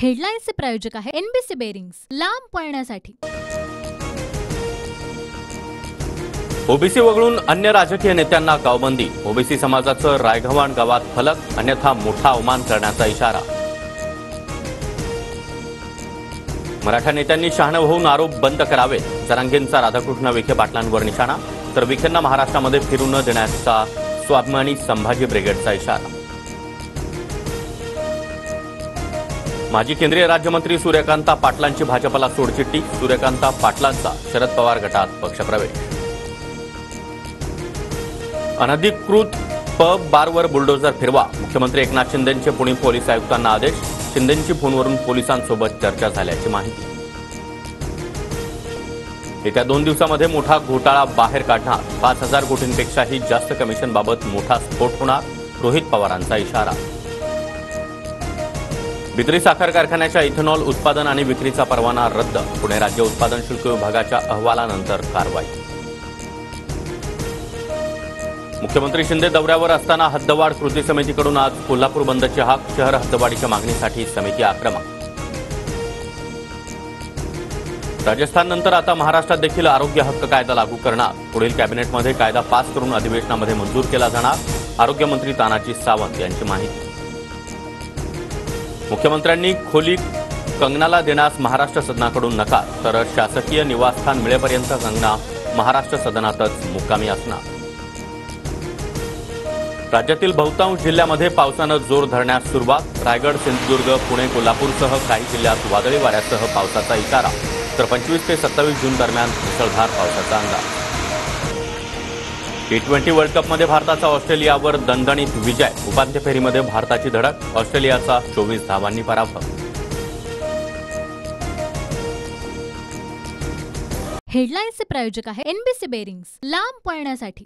हेडलाईन्सचे प्रायोजक आहे NBC bearings, लांब पळण्यासाठी। ओबीसी वगळून अन्य राजकीय नेत्यांना गावबंदी। ओबीसी समाजाचं रायगव्हाण गावात फलक, अन्यथा मोठा अवमान करण्याचा इशारा। मराठा नेत्यांनी शहाणं होऊन आरोप बंद करावेत। जरांगेंचा राधाकृष्ण विखे पाटलांवर निशाणा, तर विखेंना महाराष्ट्रामध्ये फिरू न देण्याचा स्वाभिमानी संभाजी ब्रिगेडचा इशारा। माजी केंद्रीय राज्यमंत्री सूर्यकांता पाटलांची भाजपला सोडचिठ्ठी। सूर्यकांता पाटलांचा शरद पवार गटात पक्षप्रवेश। अनधिकृत पब बारवर बुलडोझर फिरवा। मुख्यमंत्री एकनाथ शिंदेंचे पुणे पोलीस आयुक्तांना आदेश। शिंदेंची फोनवरून पोलिसांसोबत चर्चा झाल्याची माहिती। येत्या 2 दिवसांमध्ये मोठा घोटाळा बाहेर काढणार। 5,000 कोटींपेक्षाही जास्त कमिशनबाबत मोठा स्फोट होणार। रोहित पवारांचा इशारा। बिद्री साखर कारखान्याच्या इथेनॉल उत्पादन आणि विक्रीचा परवाना रद्द। पुणे राज्य उत्पादन शुल्क विभागाच्या अहवालानंतर कारवाई। मुख्यमंत्री शिंदे दौऱ्यावर असताना हद्दवाढ कृती समितीकडून आज कोल्हापूर बंदची हाक। शहर हद्दवाढीच्या मागणीसाठी समिती आक्रमक। राजस्थाननंतर आता महाराष्ट्रात देखील आरोग्य हक्क कायदा लागू करणार। पुढील कॅबिनेटमध्ये कायदा पास करून अधिवेशनामध्ये मंजूर केला जाणार। आरोग्यमंत्री तानाजी सावंत यांची माहिती। मुख्यमंत्र्यांनी खोली कंगनाला देण्यास महाराष्ट्र सदनाकडून नकार, तर शासकीय निवासस्थान मिळेपर्यंत कंगना महाराष्ट्र सदनातच मुक्कामी असणार। राज्यातील बहुतांश जिल्ह्यामध्ये पावसानं जोर धरण्यास सुरुवात। रायगड, सिंधुदुर्ग, पुणे, कोल्हापूरसह काही जिल्ह्यात वादळी वाऱ्यासह पावसाचा इशारा, तर 25 ते 27 जून दरम्यान मुसळधार पावसाचा अंदाज। T20 वर्ल्ड कपमध्ये भारताचा ऑस्ट्रेलियावर दणदणीत विजय। उपांत्य फेरीमध्ये भारताची धडक, ऑस्ट्रेलियाचा 24 धावांनी पराभव। हेडलाईन्सचे प्रायोजक आहे एनबीसी बेरिंग्स, लांब पळण्यासाठी।